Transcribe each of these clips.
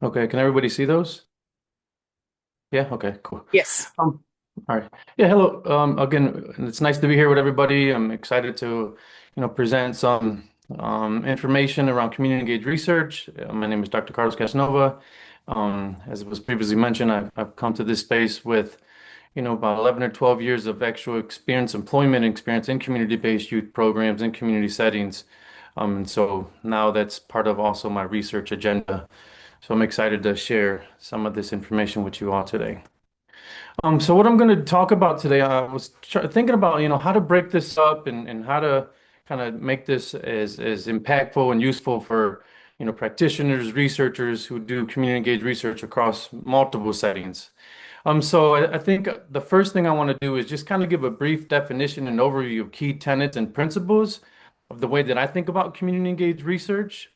Okay, can everybody see those? Yeah, okay, cool. Yes. Um, all right. Yeah, hello. Again, it's nice to be here with everybody. I'm excited to, present some information around community engaged research. My name is Dr. Carlos Casanova. As was previously mentioned, I've come to this space with, about 11 or 12 years of actual experience, employment experience in community-based youth programs in community settings. And so now that's part of also my research agenda. So I'm excited to share some of this information with you all today. So what I'm going to talk about today, I was thinking about, how to break this up and how to kind of make this as impactful and useful for, practitioners, researchers who do community engaged research across multiple settings. So I think the first thing I want to do is just kind of give a brief definition and overview of key tenets and principles of the way that I think about community engaged research.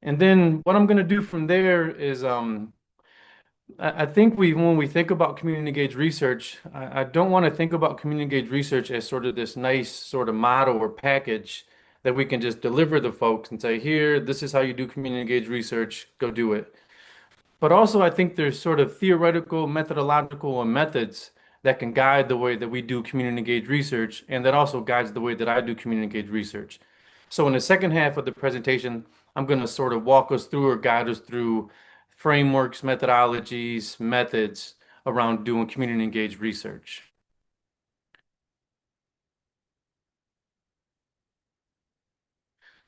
And then what I'm going to do from there is I think when we think about community engaged research, I don't want to think about community engaged research as sort of this nice sort of model or package that we can just deliver to folks and say, here, this is how you do community engaged research, go do it. But also, I think there's sort of theoretical, methodological, and methods that can guide the way that we do community engaged research, and that also guides the way that I do community engaged research. So, in the second half of the presentation, I'm going to sort of walk us through or guide us through frameworks, methodologies, methods around doing community engaged research.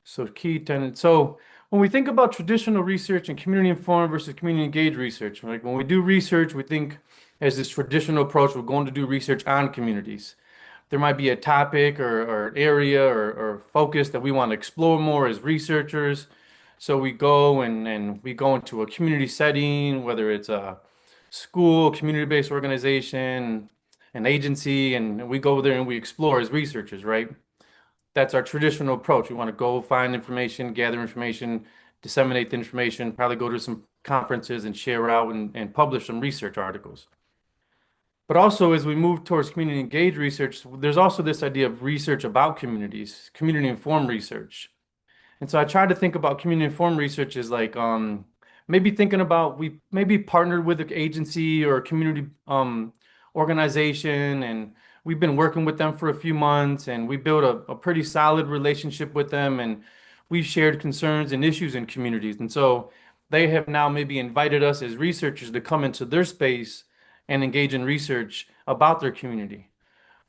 So key tenets. So when we think about traditional research and community informed versus community engaged research, like when we do research, we think as this traditional approach, we're going to do research on communities. There might be a topic or area or focus that we want to explore more as researchers. So we go and we go into a community setting, whether it's a school, community-based organization, an agency, and we go there and we explore as researchers, right? That's our traditional approach. We want to go find information, gather information, disseminate the information, probably go to some conferences and share out and publish some research articles. But also, as we move towards community engaged research, there's also this idea of research about communities, community informed research. And so I try to think about community informed research as like maybe thinking about we maybe partnered with an agency or a community organization and we've been working with them for a few months and we built a pretty solid relationship with them and we've shared concerns and issues in communities. And so they have now maybe invited us as researchers to come into their space and engage in research about their community.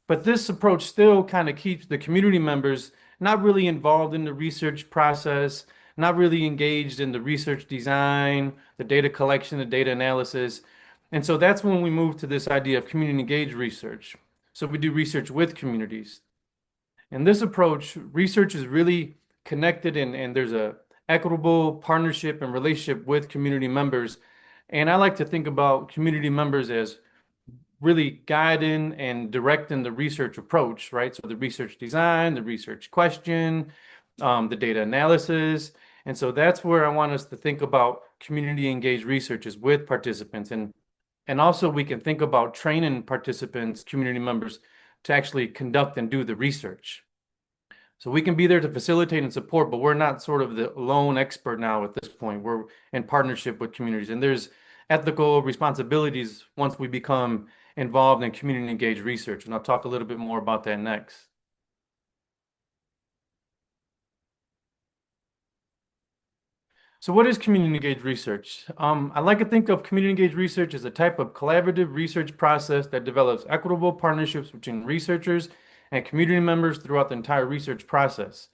But this approach still kind of keeps the community members not really involved in the research process, not really engaged in the research design, the data collection, the data analysis. And so that's when we move to this idea of community engaged research. So we do research with communities. In this approach, research is really connected and there's a equitable partnership and relationship with community members. And I like to think about community members as really guiding and directing the research approach, right? So the research design, the research question, the data analysis. And so that's where I want us to think about community engaged research is with participants. And also we can think about training participants, community members, to actually conduct and do the research. So we can be there to facilitate and support, but we're not sort of the lone expert now at this point. We're in partnership with communities, and there's ethical responsibilities once we become involved in community engaged research. And I'll talk a little bit more about that next. So what is community engaged research? I like to think of community engaged research as a type of collaborative research process that develops equitable partnerships between researchers and community members throughout the entire research process.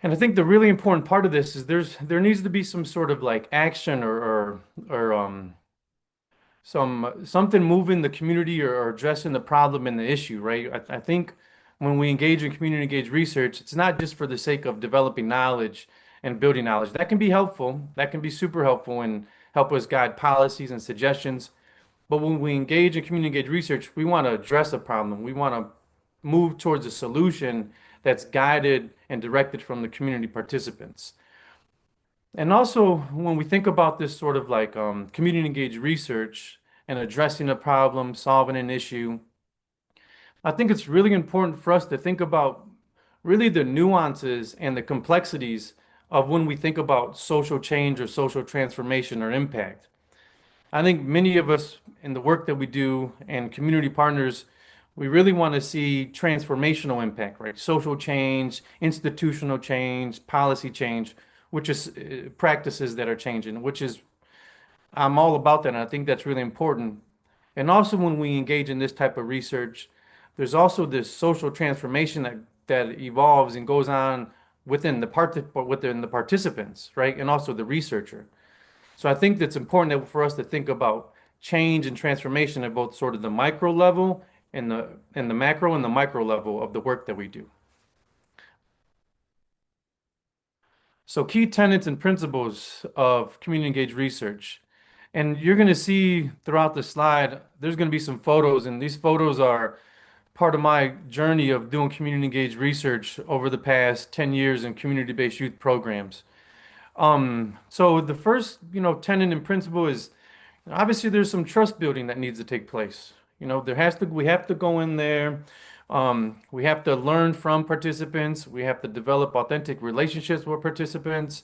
And I think the really important part of this is there needs to be some sort of like action or something moving the community or addressing the problem and the issue, right? I think when we engage in community engaged research, it's not just for the sake of developing knowledge and building knowledge. That can be helpful. That can be super helpful and help us guide policies and suggestions. But when we engage in community engaged research, we want to address a problem. We want to move towards a solution that's guided and directed from the community participants. And also, when we think about this sort of like community engaged research and addressing a problem, solving an issue, I think it's really important for us to think about really the nuances and the complexities of when we think about social change or social transformation or impact. I think many of us in the work that we do and community partners, we really want to see transformational impact, right? Social change, institutional change, policy change, which is practices that are changing, which is, I'm all about that. And I think that's really important. And also when we engage in this type of research, there's also this social transformation that evolves and goes on within the participants, right? And also the researcher. So I think that's important for us to think about change and transformation at both sort of the micro level and the macro and the micro level of the work that we do. So key tenets and principles of community engaged research. And you're going to see throughout the slide, there's going to be some photos, and these photos are part of my journey of doing community engaged research over the past 10 years in community-based youth programs. So the first, tenet and principle is obviously there's some trust building that needs to take place. We have to go in there. We have to learn from participants. We have to develop authentic relationships with participants.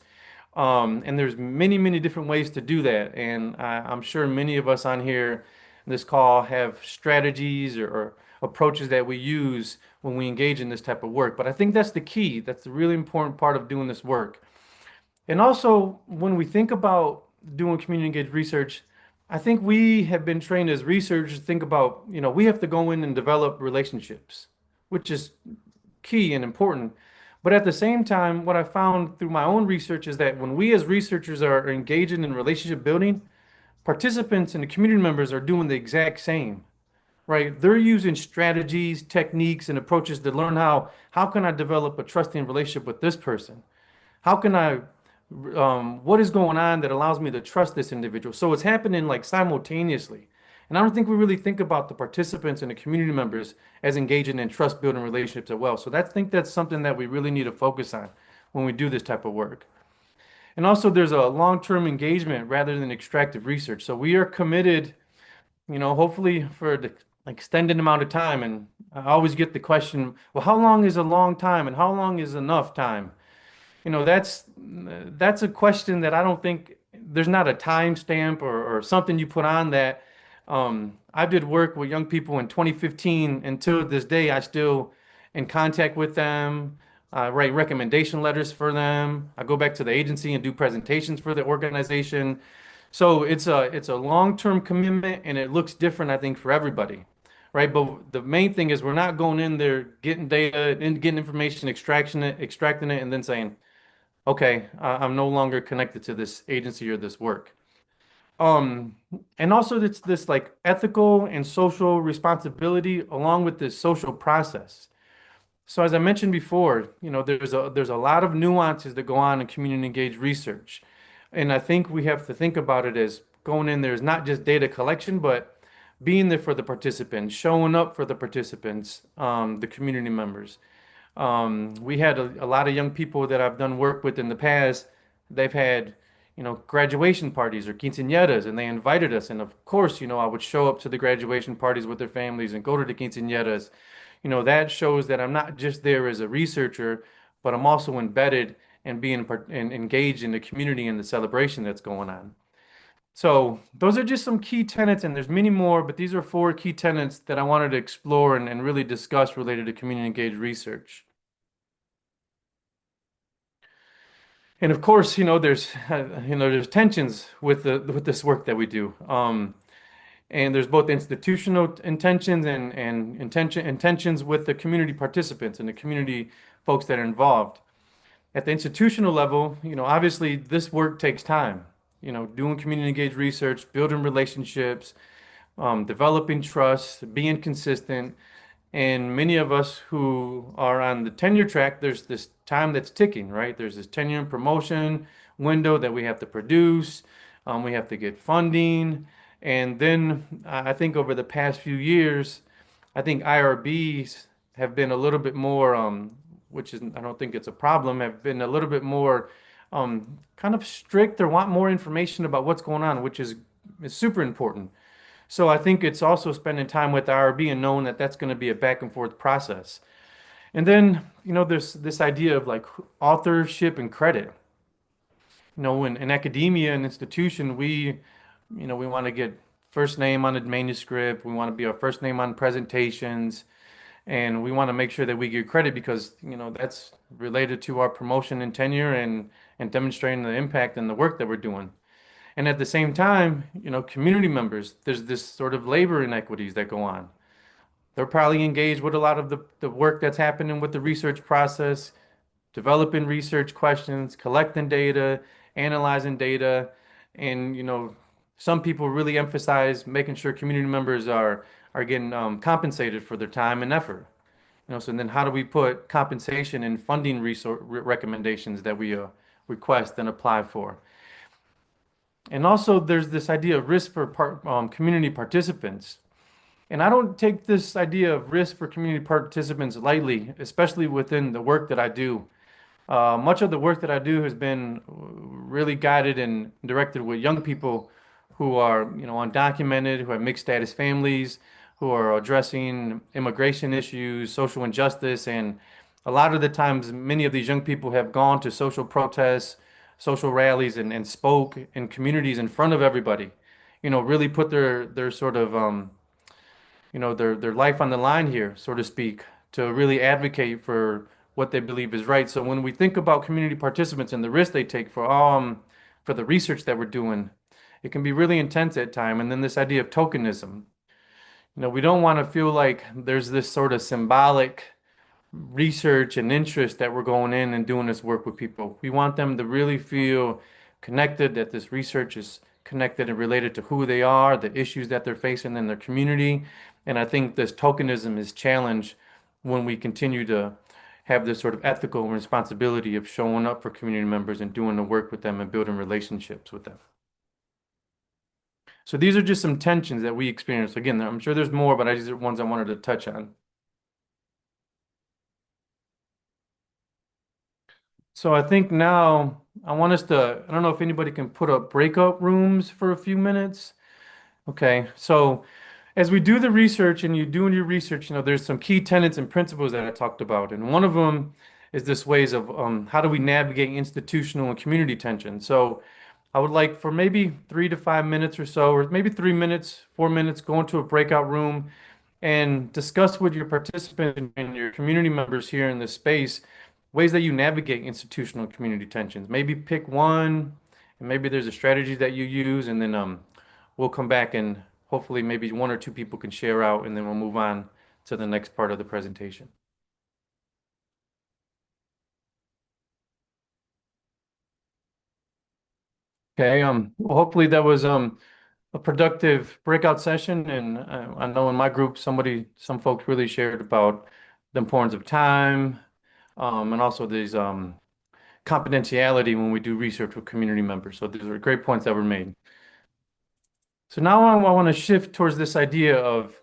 And there's many, many different ways to do that. And I'm sure many of us on here in this call have strategies or approaches that we use when we engage in this type of work. But I think that's the key. That's the really important part of doing this work. And also, when we think about doing community engaged research, I think we have been trained as researchers to think about, we have to go in and develop relationships, which is key and important. But at the same time, what I found through my own research is that when we as researchers are engaging in relationship building, participants and the community members are doing the exact same, right? They're using strategies, techniques, and approaches to learn how can I develop a trusting relationship with this person? How can I what is going on that allows me to trust this individual? So it's happening like simultaneously. And I don't think we really think about the participants and the community members as engaging in trust building relationships as well. So I think that's something that we really need to focus on when we do this type of work. And also there's a long-term engagement rather than extractive research. So we are committed, hopefully for the extended amount of time. And I always get the question, well, how long is a long time and how long is enough time? That's a question that I don't think there's not a time stamp or something you put on that. I did work with young people in 2015 until this day. I still in contact with them. I write recommendation letters for them. I go back to the agency and do presentations for the organization. So it's a long-term commitment and it looks different, I think, for everybody. Right. But the main thing is we're not going in there getting data and getting information, extracting it, and then saying, okay, I'm no longer connected to this agency or this work. Um, and also it's this like ethical and social responsibility along with this social process. So as I mentioned before, there's a lot of nuances that go on in community engaged research. And I think we have to think about it as going in there is not just data collection, but being there for the participants, showing up for the participants, the community members. We had a lot of young people that I've done work with in the past. They've had, graduation parties or quinceañeras, and they invited us. And of course, I would show up to the graduation parties with their families and go to the quinceañeras. That shows that I'm not just there as a researcher, but I'm also embedded and and engaged in the community and the celebration that's going on. So those are just some key tenets, and there's many more, but these are four key tenets that I wanted to explore and really discuss related to community engaged research. And of course, there's tensions with this work that we do. And there's both institutional intentions and intentions with the community participants and the community folks that are involved. At the institutional level, obviously this work takes time. Doing community engaged research, building relationships, developing trust, being consistent. And many of us who are on the tenure track, there's this time that's ticking, right? There's this tenure and promotion window that we have to produce. We have to get funding. And then I think over the past few years, I think IRBs have been a little bit more, which is, I don't think it's a problem, have been a little bit more kind of strict or want more information about what's going on, which is super important. So I think it's also spending time with the IRB and knowing that that's going to be a back and forth process. And then, there's this idea of like authorship and credit. in academia and institution, we want to get first name on a manuscript. We want to be our first name on presentations, and we want to make sure that we get credit because, that's related to our promotion and tenure and demonstrating the impact and the work that we're doing. And at the same time, community members, there's this sort of labor inequities that go on. They're probably engaged with a lot of the work that's happening with the research process, developing research questions, collecting data, analyzing data, and some people really emphasize making sure community members are getting compensated for their time and effort. So then how do we put compensation and funding resource recommendations that we request and apply for? And also there's this idea of risk for community participants. And I don't take this idea of risk for community participants lightly, especially within the work that I do. Much of the work that I do has been really guided and directed with young people who are, undocumented, who have mixed status families, who are addressing immigration issues, social injustice, and a lot of the times, many of these young people have gone to social protests, social rallies, and spoke in communities in front of everybody. Really put their sort of their life on the line here, so to speak, to really advocate for what they believe is right. So when we think about community participants and the risk they take for the research that we're doing, it can be really intense at time. And then this idea of tokenism. We don't want to feel like there's this sort of symbolic research and interest that we're going in and doing this work with people. We want them to really feel connected, that this research is connected and related to who they are, the issues that they're facing in their community. And I think this tokenism is challenged when we continue to have this sort of ethical responsibility of showing up for community members and doing the work with them and building relationships with them. So these are just some tensions that we experience. Again, I'm sure there's more, but these are ones I wanted to touch on. So I think now I want us to, I don't know if anybody can put up breakout rooms for a few minutes. Okay, so as we do the research and you're doing your research, there's some key tenets and principles that I talked about. And one of them is this ways of how do we navigate institutional and community tension. So I would like for maybe 3 to 5 minutes or so, or maybe 3 minutes, 4 minutes, go into a breakout room and discuss with your participants and your community members here in this space ways that you navigate institutional community tensions. Maybe pick one, and maybe there's a strategy that you use, and then we'll come back and hopefully maybe one or two people can share out, and then we'll move on to the next part of the presentation. Okay, well, hopefully that was a productive breakout session, and I know in my group some folks really shared about the importance of time, and also these confidentiality when we do research with community members. So these are great points that were made. So now I want to shift towards this idea of,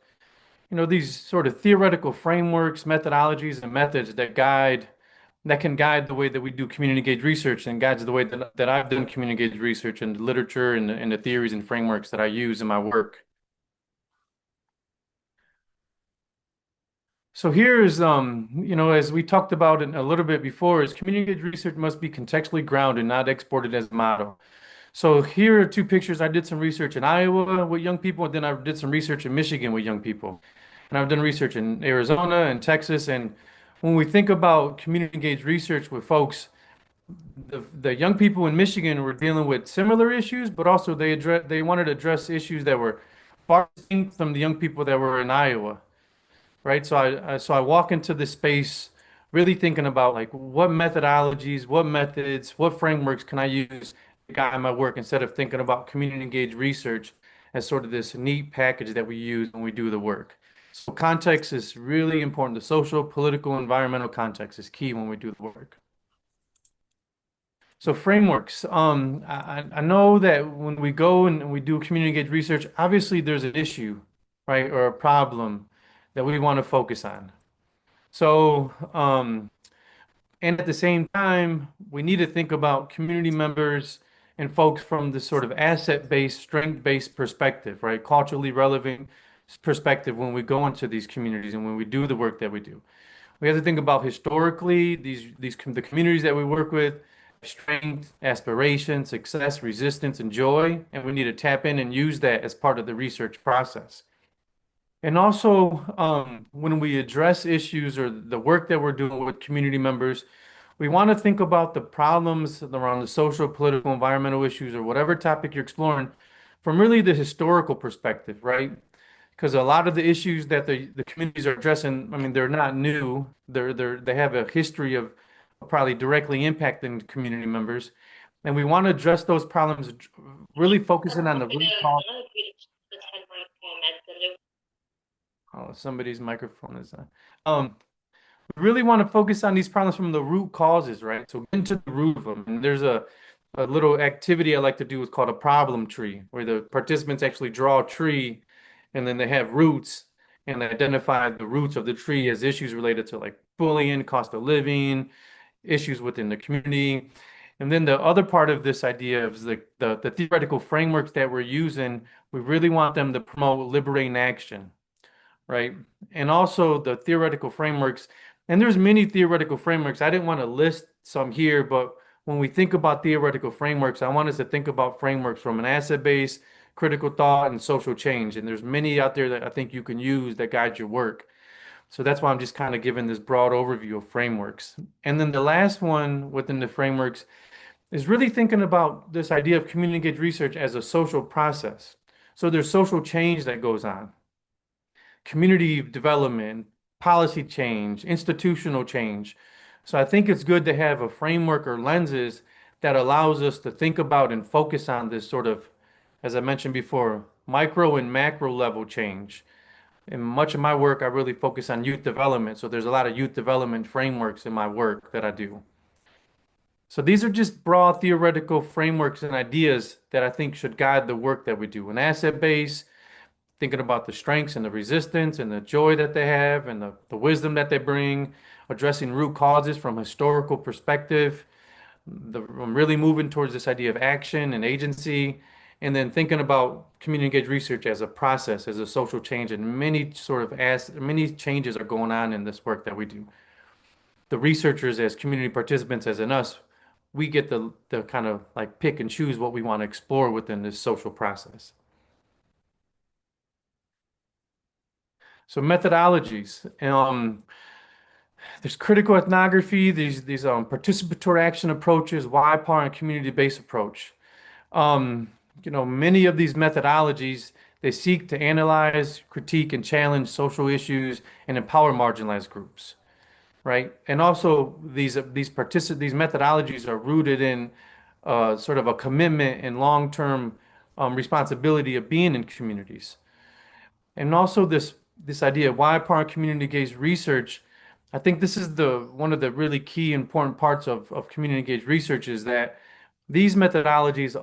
these sort of theoretical frameworks, methodologies, and methods that can guide the way that we do community engaged research and guides the way that I've done community engaged research and the literature and the theories and frameworks that I use in my work. So here's, as we talked about it a little bit before, is community engaged research must be contextually grounded, not exported as a model. So here are two pictures. I did some research in Iowa with young people, and then I did some research in Michigan with young people. And I've done research in Arizona and Texas. And when we think about community engaged research with folks, the young people in Michigan were dealing with similar issues, but also they wanted to address issues that were far distinct from the young people that were in Iowa, right? So I walk into this space really thinking about like what methodologies, what methods, what frameworks can I use to guide my work instead of thinking about community engaged research as sort of this neat package that we use when we do the work. So context is really important. The social, political, environmental context is key when we do the work. So frameworks. I know that when we go and we do community engaged research, obviously there's an issue, right, or a problem that we want to focus on. So, and at the same time, we need to think about community members and folks from this sort of asset-based, strength-based perspective, right? Culturally relevant perspective when we go into these communities and when we do the work that we do. We have to think about historically the communities that we work with strength, aspiration, success, resistance, and joy, and we need to tap in and use that as part of the research process. And also, when we address issues or the work that we're doing with community members, we want to think about the problems around the social, political, environmental issues, or whatever topic you're exploring from really the historical perspective, right? Because a lot of the issues that the communities are addressing, I mean, they're not new. They have a history of probably directly impacting community members. And we want to address those problems, really focusing on the root cause. Oh, somebody's microphone is on. We really want to focus on these problems from the root causes, right? So get into the root of them. And there's a little activity I like to do is called a problem tree, where the participants actually draw a tree and then they have roots and they identify the roots of the tree as issues related to like bullying, cost of living, issues within the community. And then the other part of this idea is the theoretical frameworks that we're using, we really want them to promote liberating action, right? And also the theoretical frameworks, and there's many theoretical frameworks. I didn't want to list some here, but when we think about theoretical frameworks, I want us to think about frameworks from an asset base, critical thought, and social change. And there's many out there that I think you can use that guide your work. So that's why I'm just kind of giving this broad overview of frameworks. And then the last one within the frameworks is really thinking about this idea of community engaged research as a social process. So there's social change that goes on, community development, policy change, institutional change. So I think it's good to have a framework or lenses that allows us to think about and focus on this sort of, as I mentioned before, micro and macro level change. In much of my work, I really focus on youth development. So there's a lot of youth development frameworks in my work that I do. So these are just broad theoretical frameworks and ideas that I think should guide the work that we do. An asset base, thinking about the strengths and the resistance and the joy that they have and the wisdom that they bring, addressing root causes from a historical perspective. I'm really moving towards this idea of action and agency, and then thinking about community engaged research as a process, as a social change, and many changes are going on in this work that we do. The researchers as community participants, as in us, we get the kind of like pick and choose what we want to explore within this social process. So methodologies. There's critical ethnography, these participatory action approaches, why, power, and community-based approach. Um, Many of these methodologies, they seek to analyze, critique, and challenge social issues and empower marginalized groups, right? And also these methodologies are rooted in sort of a commitment and long-term responsibility of being in communities. And also this idea of why part community-engaged research, I think this is the one of the really key important parts of community-engaged research is that these methodologies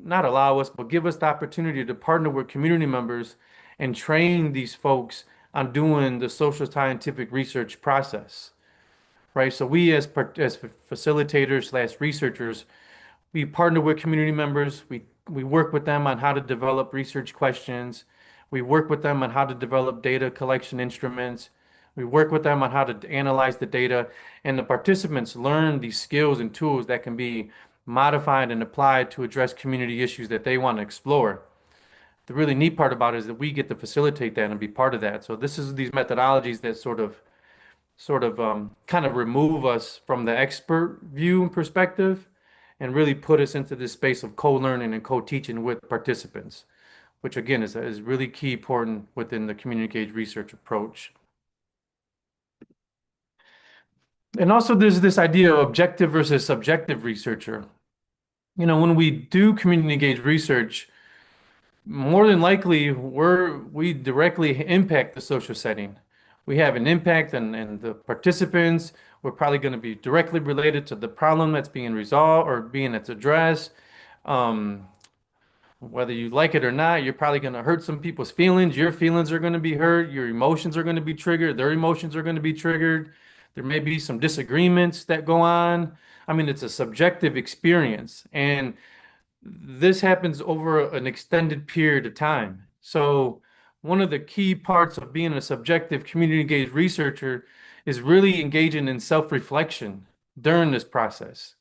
not allow us, but give us the opportunity to partner with community members and train these folks on doing the social scientific research process, right? So we as facilitators slash researchers, we partner with community members. We work with them on how to develop research questions. We work with them on how to develop data collection instruments. We work with them on how to analyze the data. And the participants learn these skills and tools that can be modified and applied to address community issues that they want to explore. The really neat part about it is that we get to facilitate that and be part of that. So this is these methodologies that kind of remove us from the expert view and perspective and really put us into this space of co-learning and co-teaching with participants, which again is really key important within the community engaged research approach. And also there's this idea of objective versus subjective researcher. When we do community engaged research, more than likely we directly impact the social setting. We have an impact and the participants. We're probably going to be directly related to the problem that's being resolved or being that's addressed. Um, Whether you like it or not, you're probably going to hurt some people's feelings. Your feelings are going to be hurt. Your emotions are going to be triggered. Their emotions are going to be triggered. There may be some disagreements that go on. I mean, it's a subjective experience, and this happens over an extended period of time. So, one of the key parts of being a subjective community engaged researcher is really engaging in self-reflection during this process.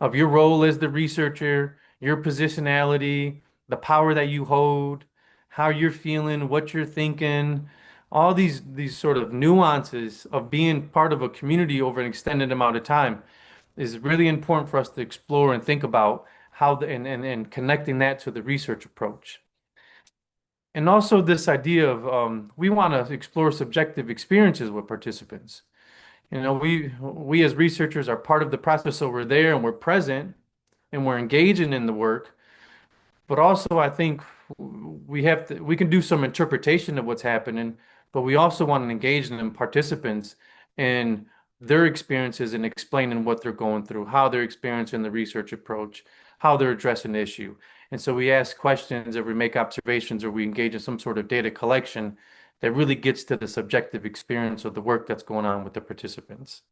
of your role as the researcher, your positionality, the power that you hold, how you're feeling, what you're thinking, all these sort of nuances of being part of a community over an extended amount of time is really important for us to explore and think about how and connecting that to the research approach. And also this idea of we want to explore subjective experiences with participants. We as researchers are part of the process, so we're there and we're present and we're engaging in the work. But also, I think we can do some interpretation of what's happening, but we also want to engage in participants in their experiences and explaining what they're going through, how they're experiencing the research approach, how they're addressing the issue. And so we ask questions or we make observations or we engage in some sort of data collection that really gets to the subjective experience of the work that's going on with the participants.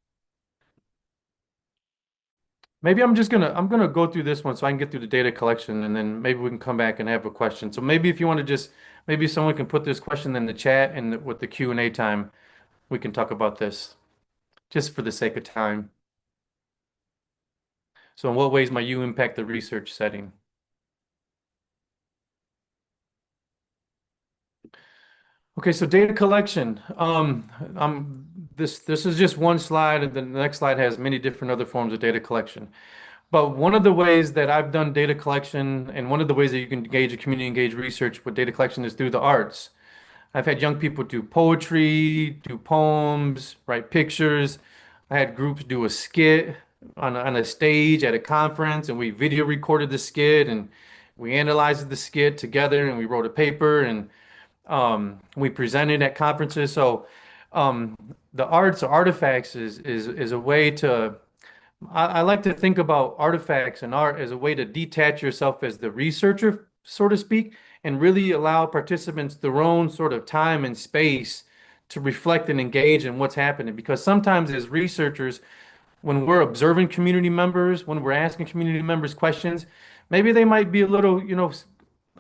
Maybe I'm gonna go through this one so I can get through the data collection and then maybe we can come back and have a question. So maybe if you want to just maybe someone can put this question in the chat and with the Q&A time, we can talk about this just for the sake of time. So in what ways might you impact the research setting? Okay, so data collection. This is just one slide, and then the next slide has many different other forms of data collection. But one of the ways that I've done data collection, and one of the ways that you can engage a community engaged research with data collection is through the arts. I've had young people do poetry, do poems, write pictures. I had groups do a skit on a stage at a conference, and we video recorded the skit and we analyzed the skit together, and we wrote a paper and we presented at conferences. So um, the arts, artifacts is a way to I like to think about artifacts and art as a way to detach yourself as the researcher, so to speak, and really allow participants their own sort of time and space to reflect and engage in what's happening. Because sometimes as researchers, when we're observing community members, when we're asking community members questions, maybe they might be a little,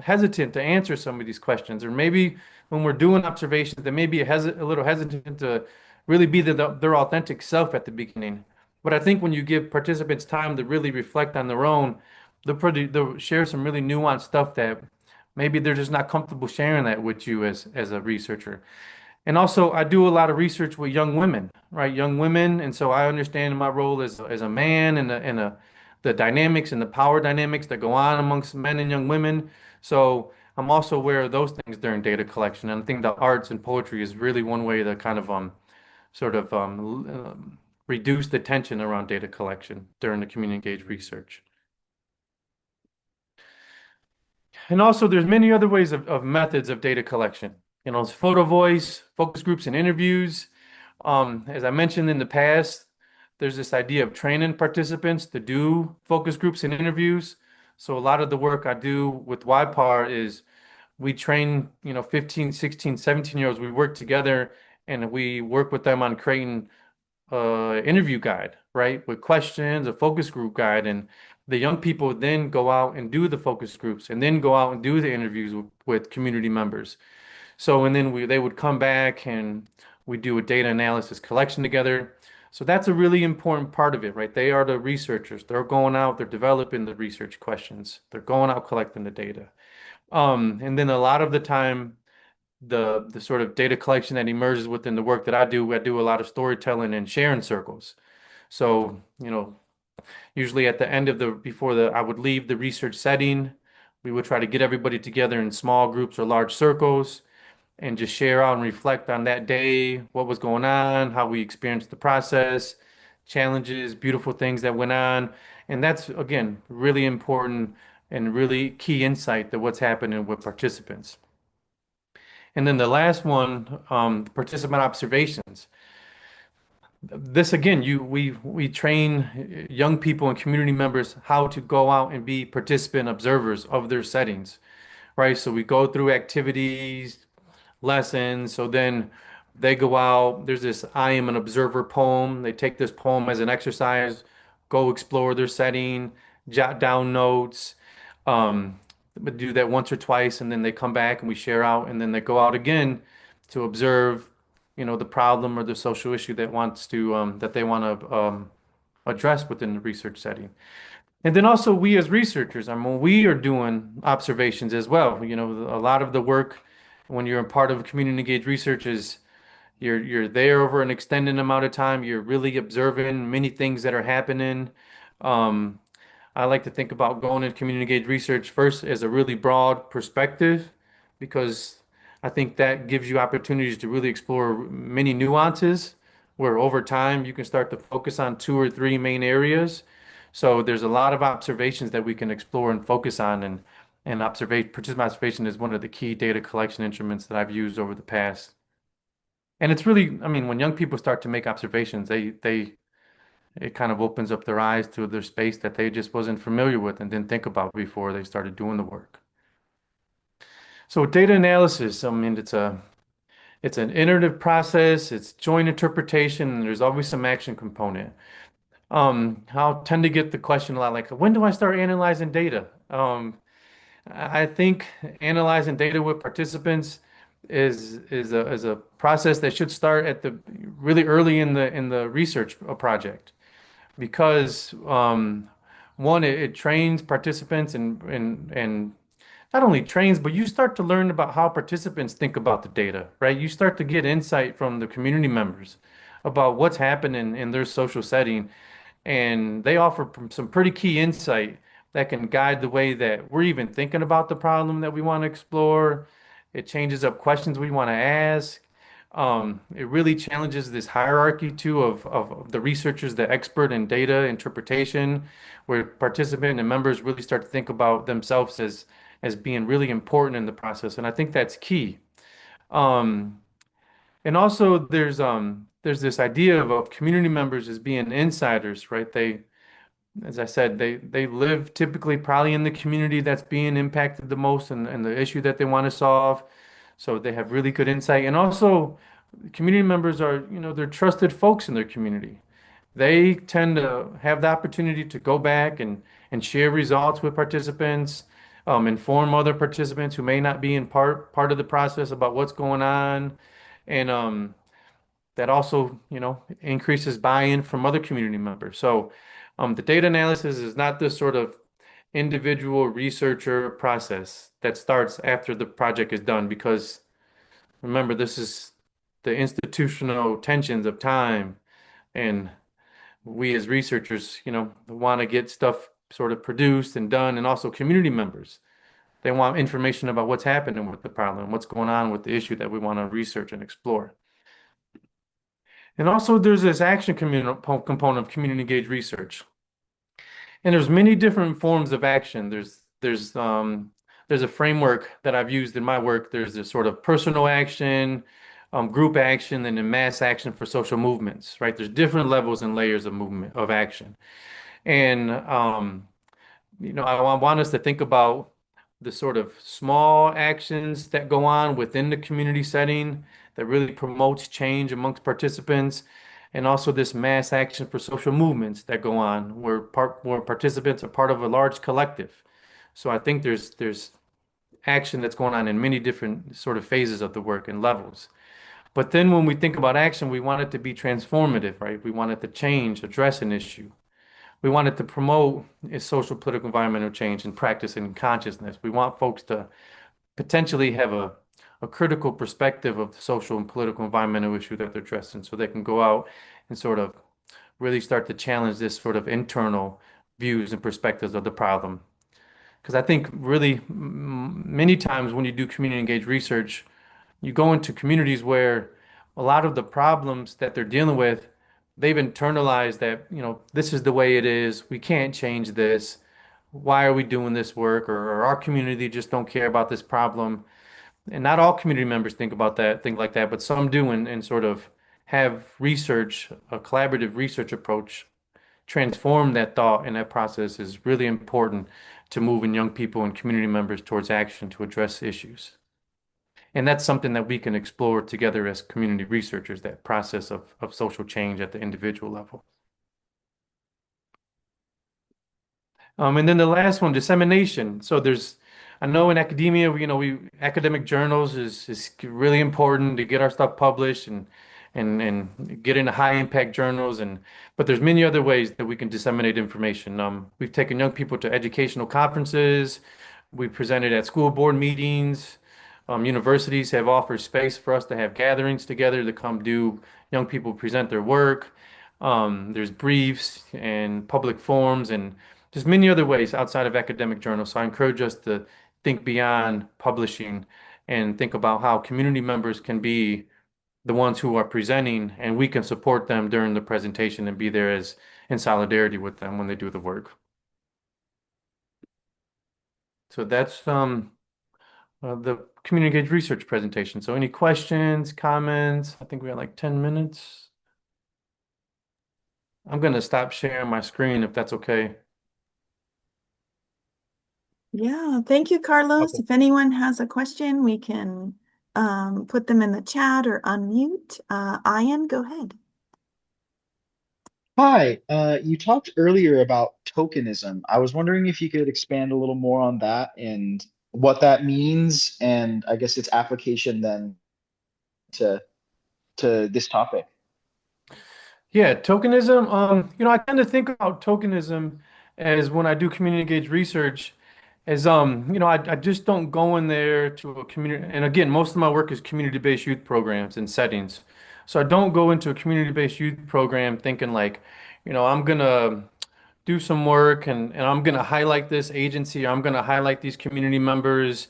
hesitant to answer some of these questions, or maybe when we're doing observations, they may be a little hesitant to really be their authentic self at the beginning. But I think when you give participants time to really reflect on their own, they'll share some really nuanced stuff that maybe they're just not comfortable sharing that with you as a researcher. And also, I do a lot of research with young women, right? Young women, and so I understand my role as a man and the dynamics and the power dynamics that go on amongst men and young women. So I'm also aware of those things during data collection, and I think the arts and poetry is really one way to kind of sort of reduce the tension around data collection during the community engaged research. And also, there's many other ways of methods of data collection. It's photo voice, focus groups, and interviews. As I mentioned in the past, there's this idea of training participants to do focus groups and interviews. So a lot of the work I do with YPAR is we train, 15, 16, 17-year-olds. We work together and we work with them on creating interview guide, right? With questions, a focus group guide, and the young people then go out and do the focus groups and then go out and do the interviews with community members. So, and then they would come back and we do a data analysis collection together. So that's a really important part of it, right? They are the researchers. They're going out, they're developing the research questions. They're going out collecting the data. And then a lot of the time, the sort of data collection that emerges within the work that I do a lot of storytelling and sharing circles. So, usually at the end of I would leave the research setting, we would try to get everybody together in small groups or large circles and just share out and reflect on that day, what was going on, how we experienced the process, challenges, beautiful things that went on. And that's, again, really important and really key insight to what's happening with participants. And then the last one, participant observations. This again, we train young people and community members how to go out and be participant observers of their settings, right? So we go through activities, lessons. So then they go out. There's this I am an observer poem. They take this poem as an exercise, go explore their setting, jot down notes. But do that once or twice, and then they come back and we share out, and then they go out again to observe, the problem or the social issue that they want to address within the research setting. And then also we as researchers, I mean, we are doing observations as well. You know, a lot of the work when you're a part of community engaged research is you're there over an extended amount of time. You're really observing many things that are happening. Um, I like to think about going into community engaged research first as a really broad perspective because I think that gives you opportunities to really explore many nuances where over time you can start to focus on two or three main areas. So there's a lot of observations that we can explore and focus on and observation participant observation is one of the key data collection instruments that I've used over the past. And it's really, I mean, when young people start to make observations, they it kind of opens up their eyes to their space that they just wasn't familiar with and didn't think about before they started doing the work. So data analysis, I mean, it's an iterative process, it's joint interpretation, and there's always some action component. I'll tend to get the question a lot like, when do I start analyzing data? I think analyzing data with participants is a process that should start at the really early in the research project because one, it trains participants and not only trains, but you start to learn about how participants think about the data, right? You start to get insight from the community members about what's happening in their social setting, and they offer some pretty key insight that can guide the way that we're even thinking about the problem that we want to explore. It changes up questions we want to ask. It really challenges this hierarchy too of the researchers, the expert in data interpretation, where participant and members really start to think about themselves as being really important in the process. And I think that's key. Um, and also there's this idea of community members as being insiders, right? As I said, they live typically probably in the community that's being impacted the most and the issue that they want to solve. So they have really good insight. And also community members are, you know, they're trusted folks in their community. They tend to have the opportunity to go back and share results with participants, inform other participants who may not be in part of the process about what's going on. And that also, you know, increases buy-in from other community members. So the data analysis is not this sort of individual researcher process that starts after the project is done because remember, this is the institutional tensions of time, and we as researchers, you know, want to get stuff sort of produced and done, and also community members. They want information about what's happening with the problem, what's going on with the issue that we want to research and explore. And also, there's this action component of community engaged research. And there's many different forms of action. There's a framework that I've used in my work. There's this sort of personal action, group action, and then mass action for social movements, right? There's different levels and layers of movement of action. And you know, I want us to think about the sort of small actions that go on within the community setting that really promotes change amongst participants, and also this mass action for social movements that go on where participants are part of a large collective. So I think there's action that's going on in many different sort of phases of the work and levels. But then when we think about action, we want it to be transformative, right? We want it to change, address an issue. We want it to promote a social, political, environmental change and practice and consciousness. We want folks to potentially have a critical perspective of the social and political environmental issue that they're addressing so they can go out and sort of really start to challenge this sort of internal views and perspectives of the problem. Because I think really many times when you do community engaged research, you go into communities where a lot of the problems that they're dealing with, they've internalized that, you know, this is the way it is. We can't change this. Why are we doing this work? Or our community just don't care about this problem. And not all community members think about that, think like that, but some do and sort of have research, a collaborative research approach, transform that thought and that process is really important to moving young people and community members towards action to address issues. And that's something that we can explore together as community researchers, that process of social change at the individual level. And then the last one, dissemination. So I know in academia, you know, academic journals is really important to get our stuff published and get into high impact journals. And but there's many other ways that we can disseminate information. We've taken young people to educational conferences. We presented at school board meetings. Universities have offered space for us to have gatherings together to come do young people present their work. There's briefs and public forums and just many other ways outside of academic journals. So I encourage us to think beyond publishing and think about how community members can be the ones who are presenting, and we can support them during the presentation and be there as in solidarity with them when they do the work. So that's the community engaged research presentation. So any questions, comments? I think we got like 10 minutes. I'm going to stop sharing my screen if that's okay. Yeah, thank you, Carlos. Okay. If anyone has a question, we can put them in the chat or unmute. Ian, go ahead. Hi, you talked earlier about tokenism. I was wondering if you could expand a little more on that and what that means, and I guess its application then to this topic. Yeah, tokenism. I tend to think about tokenism as when I do community engaged research, as I just don't go in there to a community. And again, most of my work is community-based youth programs and settings. So I don't go into a community-based youth program thinking like, I'm gonna do some work and I'm going to highlight this agency, or I'm going to highlight these community members,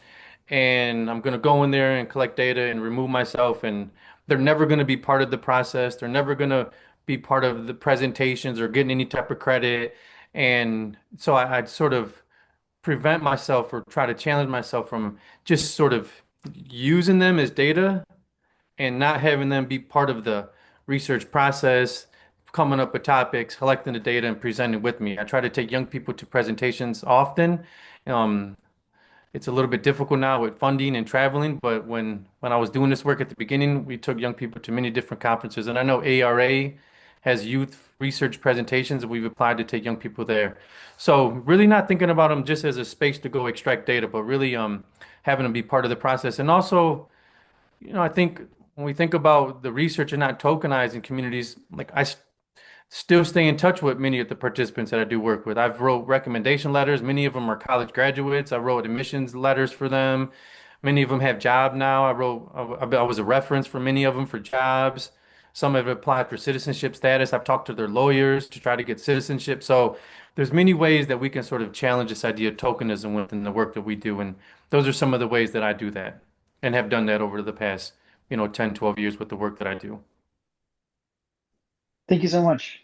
and I'm going to go in there and collect data and remove myself. And they're never going to be part of the process. They're never going to be part of the presentations or getting any type of credit. And so I sort of prevent myself or try to challenge myself from just sort of using them as data and not having them be part of the research process, coming up with topics, collecting the data, and presenting with me. I try to take young people to presentations often. Um, it's a little bit difficult now with funding and traveling, but when I was doing this work at the beginning, we took young people to many different conferences, and I know ARA has youth research presentations, and we've applied to take young people there. So really not thinking about them just as a space to go extract data, but really having them be part of the process. And also, I think when we think about the research and not tokenizing communities, like still stay in touch with many of the participants that I do work with. I've wrote recommendation letters. Many of them are college graduates. I wrote admissions letters for them. Many of them have job now. I was a reference for many of them for jobs. Some have applied for citizenship status. I've talked to their lawyers to try to get citizenship. So there's many ways that we can sort of challenge this idea of tokenism within the work that we do. And those are some of the ways that I do that and have done that over the past, 10, 12 years with the work that I do. Thank you so much.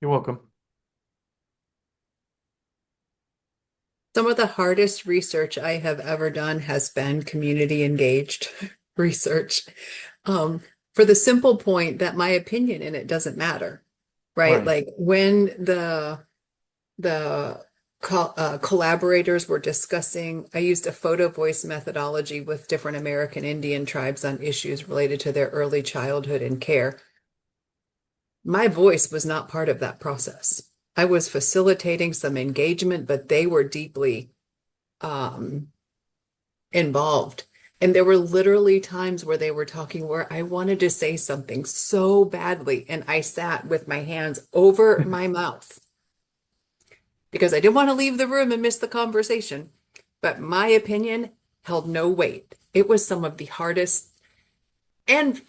You're welcome. Some of the hardest research I have ever done has been community engaged research. For the simple point that my opinion in it doesn't matter, right? Right. Like when the collaborators were discussing, I used a photo voice methodology with different American Indian tribes on issues related to their early childhood and care. My voice was not part of that process. I was facilitating some engagement, but they were deeply involved. And there were literally times where they were talking where I wanted to say something so badly, and I sat with my hands over my mouth because I didn't want to leave the room and miss the conversation. But my opinion held no weight. It was some of the hardest and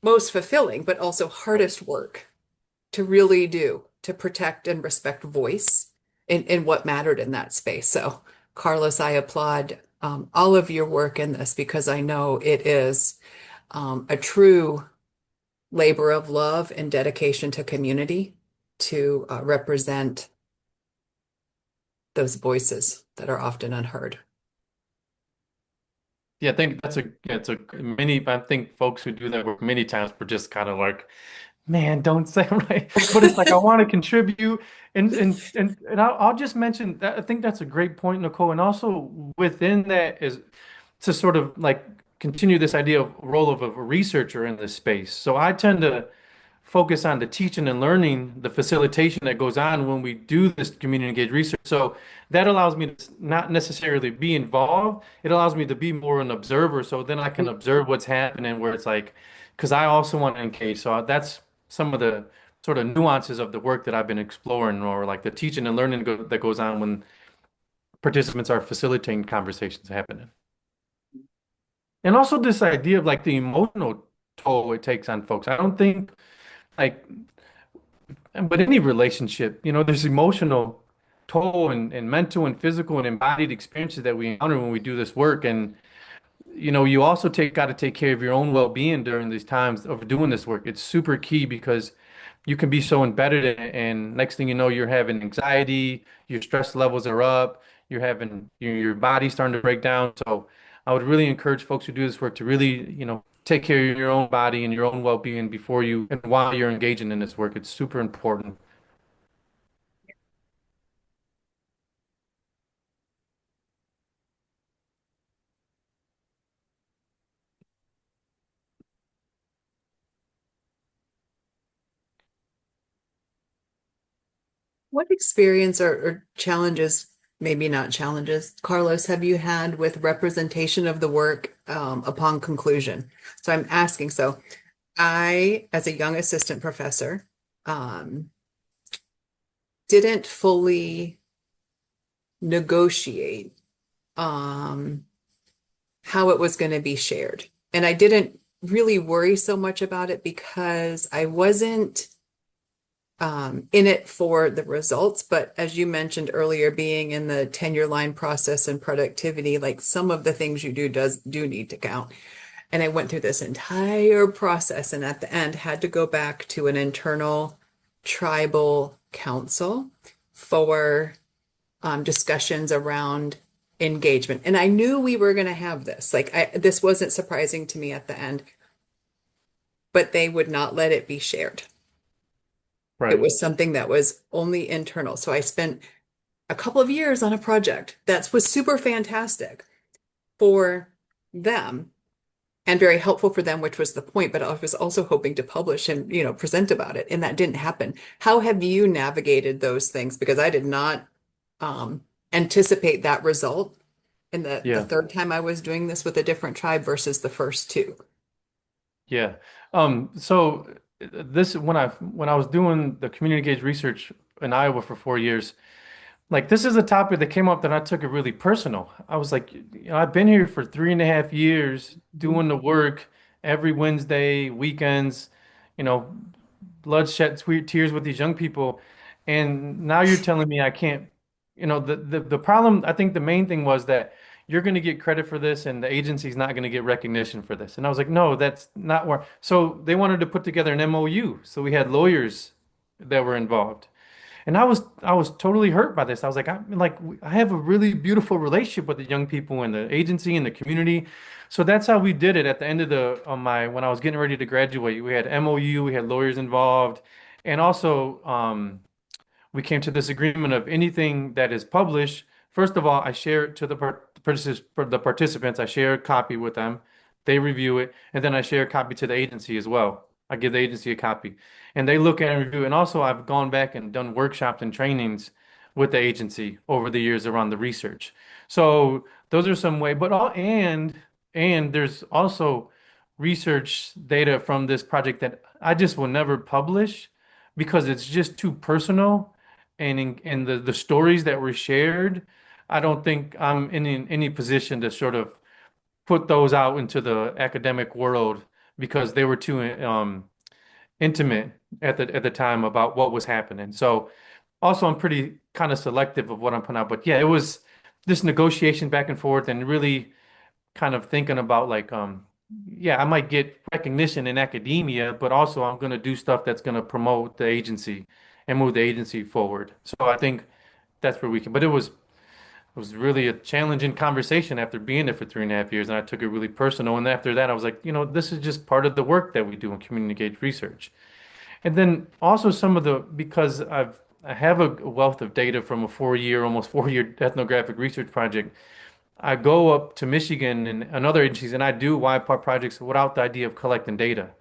most fulfilling, but also hardest work to really do to protect and respect voice in what mattered in that space. So, Carlos, I applaud all of your work in this because I know it is a true labor of love and dedication to community to represent those voices that are often unheard. Yeah, I think I think folks who do that work many times were just kind of like, man, don't say right. But it's like I want to contribute, and I'll just mention that I think that's a great point, Nicole. And also within that is to sort of like continue this idea of role of a researcher in this space. So I tend to focus on the teaching and learning, the facilitation that goes on when we do this community engaged research. So that allows me to not necessarily be involved. It allows me to be more an observer. So then I can observe what's happening where it's like, because I also want to engage. So that's some of the sort of nuances of the work that I've been exploring, or like the teaching and learning that goes on when participants are facilitating conversations happening. And also this idea of like the emotional toll it takes on folks. I don't think like, but any relationship, there's emotional toll and mental and physical and embodied experiences that we encounter when we do this work. And you also got to take care of your own well-being during these times of doing this work. It's super key because you can be so embedded in it, and next thing you know, you're having anxiety, your stress levels are up, you're having your body's starting to break down. So I would really encourage folks who do this work to really, take care of your own body and your own well-being before you and while you're engaging in this work. It's super important. What experience or challenges, maybe not challenges, Carlos, have you had with representation of the work upon conclusion? So I'm asking, so I, as a young assistant professor, um, didn't fully negotiate um, how it was going to be shared. And I didn't really worry so much about it because I wasn't in it for the results. But as you mentioned earlier, being in the tenure line process and productivity, like some of the things you do need to count. And I went through this entire process and at the end had to go back to an internal tribal council for discussions around engagement. And I knew we were going to have this. This wasn't surprising to me at the end, but they would not let it be shared. It Right. was something that was only internal. So I spent a couple of years on a project that was super fantastic for them and very helpful for them, which was the point. But I was also hoping to publish and, present about it, and that didn't happen. How have you navigated those things? Because I did not anticipate that result in the Yeah. third time I was doing this with a different tribe versus the first two. Yeah. So this when I was doing the community engaged research in Iowa for 4 years, like this is a topic that came up that I took it really personal. I was like, I've been here for 3.5 years Mhm. doing the work every Wednesday, weekends, you know, bloodshed, sweet tears with these young people, and now you're telling me I can't. The problem. I think the main thing was that you're going to get credit for this, and the agency's not going to get recognition for this. And I was like, no, that's not where. So they wanted to put together an MOU. So we had lawyers that were involved. And I was totally hurt by this. I was like, I have a really beautiful relationship with the young people and the agency and the community. So that's how we did it at the end of the on my when I was getting ready to graduate. We had MOU, we had lawyers involved, and also we came to this agreement of anything that is published. First of all, I share it to the participants. I share a copy with them. They review it, and then I share a copy to the agency as well. I give the agency a copy, and they look at and review. And also, I've gone back and done workshops and trainings with the agency over the years around the research. So those are some way, but all and there's also research data from this project that I just will never publish because it's just too personal and the stories that were shared, I don't think I'm in any position to sort of put those out into the academic world because they were too intimate at the time about what was happening. So also I'm pretty kind of selective of what I'm putting out. But yeah, it was this negotiation back and forth and really kind of thinking about like yeah, I might get recognition in academia, but also I'm going to do stuff that's going to promote the agency and move the agency forward. So I think that's where we can. But it was really a challenging conversation after being there for 3.5 years, and I took it really personal. And after that, I was like, this is just part of the work that we do in community engaged research. And then also some of the because I have a wealth of data from a 4-year, almost 4-year ethnographic research project. I go up to Michigan and other agencies, and I do YPAR projects without the idea of collecting data.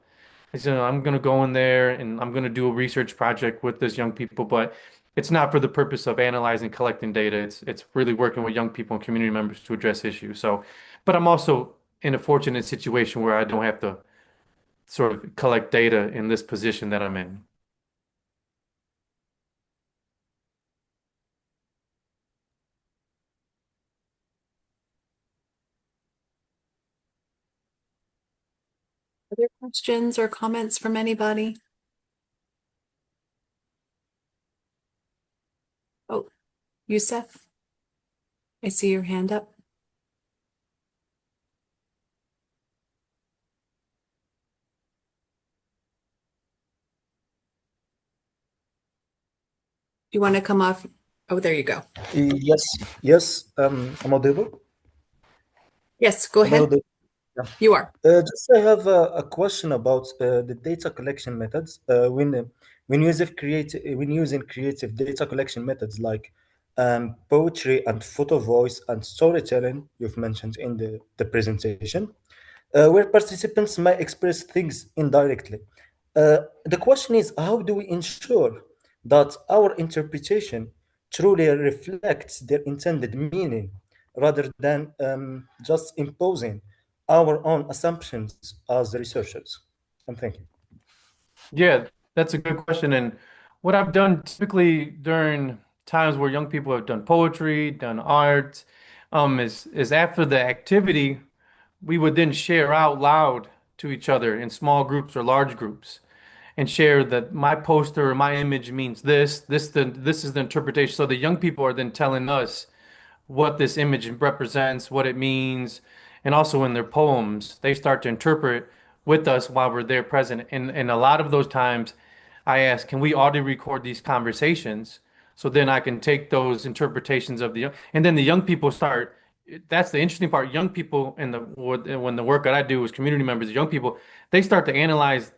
I said, I'm going to go in there and I'm going to do a research project with this young people, but it's not for the purpose of analyzing, collecting data. It's really working with young people and community members to address issues. So, but I'm also in a fortunate situation where I don't have to sort of collect data in this position that I'm in. Other questions or comments from anybody? Oh, Youssef, I see your hand up. You want to come off? Oh, there you go. Yes, yes, I'm audible. Yes, go Am I ahead. audible? Yeah. You are. Just I have a question about the data collection methods. When using creative data collection methods like poetry and photo voice and storytelling, you've mentioned in the presentation, where participants may express things indirectly. The question is, how do we ensure that our interpretation truly reflects their intended meaning rather than just imposing our own assumptions as researchers? And thank you. Yeah, that's a good question. And what I've done typically during times where young people have done poetry, done art, is after the activity, we would then share out loud to each other in small groups or large groups and share that my poster or my image means this is the interpretation. So the young people are then telling us what this image represents, what it means, and also in their poems, they start to interpret with us while we're there present. And a lot of those times, I ask, can we audio record these conversations? So then I can take those interpretations of the young, and then the young people start. That's the interesting part. Young people in the when the work that I do is community members, the young people, they start to analyze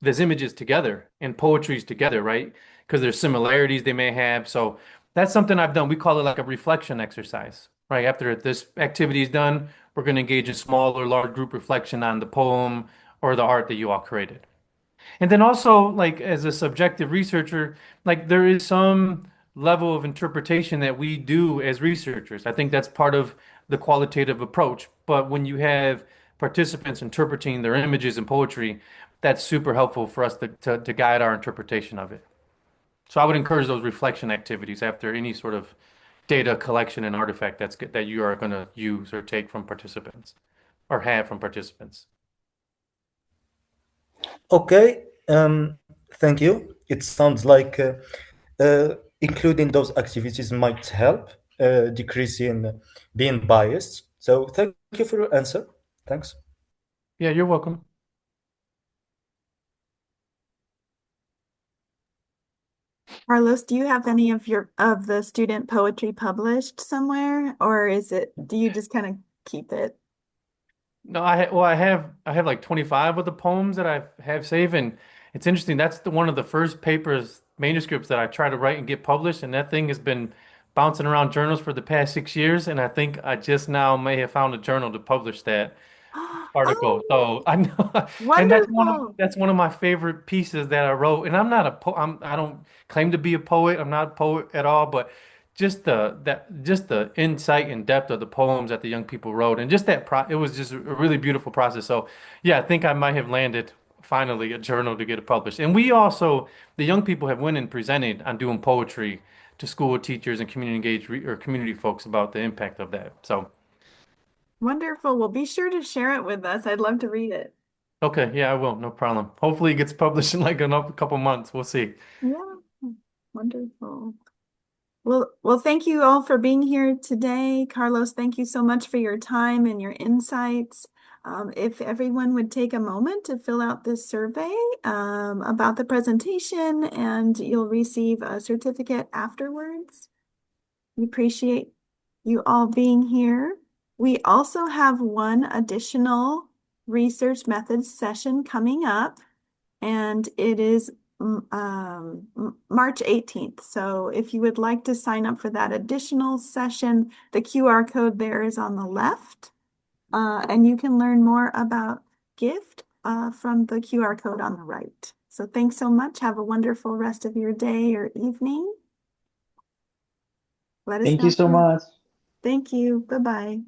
there's images together and poetries together, right? Because there's similarities they may have. So that's something I've done. We call it like a reflection exercise, right? After this activity is done, we're going to engage in small or large group reflection on the poem or the art that you all created. And then also, like as a subjective researcher, like there is some level of interpretation that we do as researchers. I think that's part of the qualitative approach. But when you have participants interpreting their images in poetry, that's super helpful for us to guide our interpretation of it. So I would encourage those reflection activities after any sort of data collection and artifact that you are going to use or take from participants or have from participants. Okay, thank you. It sounds like including those activities might help decreasing being biased. So thank you for your answer. Thanks. Yeah, you're welcome. Carlos, do you have any of the student poetry published somewhere, or do you just kind of keep it? No, I have like 25 of the poems that I have saved, and it's interesting. That's one of the first papers manuscripts that I try to write and get published, and that thing has been bouncing around journals for the past 6 years, and I think I just now may have found a journal to publish that article. Oh, So I know, and wonderful. that's one of my favorite pieces that I wrote. And I'm not a po I don't claim to be a poet. I'm not a poet at all, but just the insight and depth of the poems that the young people wrote, and just it was just a really beautiful process. So yeah, I think I might have landed finally a journal to get it published. And we also the young people have went and presented on doing poetry to school teachers and community engaged or community folks about the impact of that. So. Wonderful. Well, be sure to share it with us. I'd love to read it. Okay, yeah, I will. No problem. Hopefully it gets published in like a couple months. We'll see. Yeah, wonderful. Well, thank you all for being here today. Carlos, thank you so much for your time and your insights. If everyone would take a moment to fill out this survey about the presentation, and you'll receive a certificate afterwards. We appreciate you all being here. We also have one additional research methods session coming up, and it is March 18th. So if you would like to sign up for that additional session, the QR code there is on the left, and you can learn more about GIFT from the QR code on the right. So thanks so much. Have a wonderful rest of your day or evening. Let us Thank you know. so much. Thank you. Bye-bye.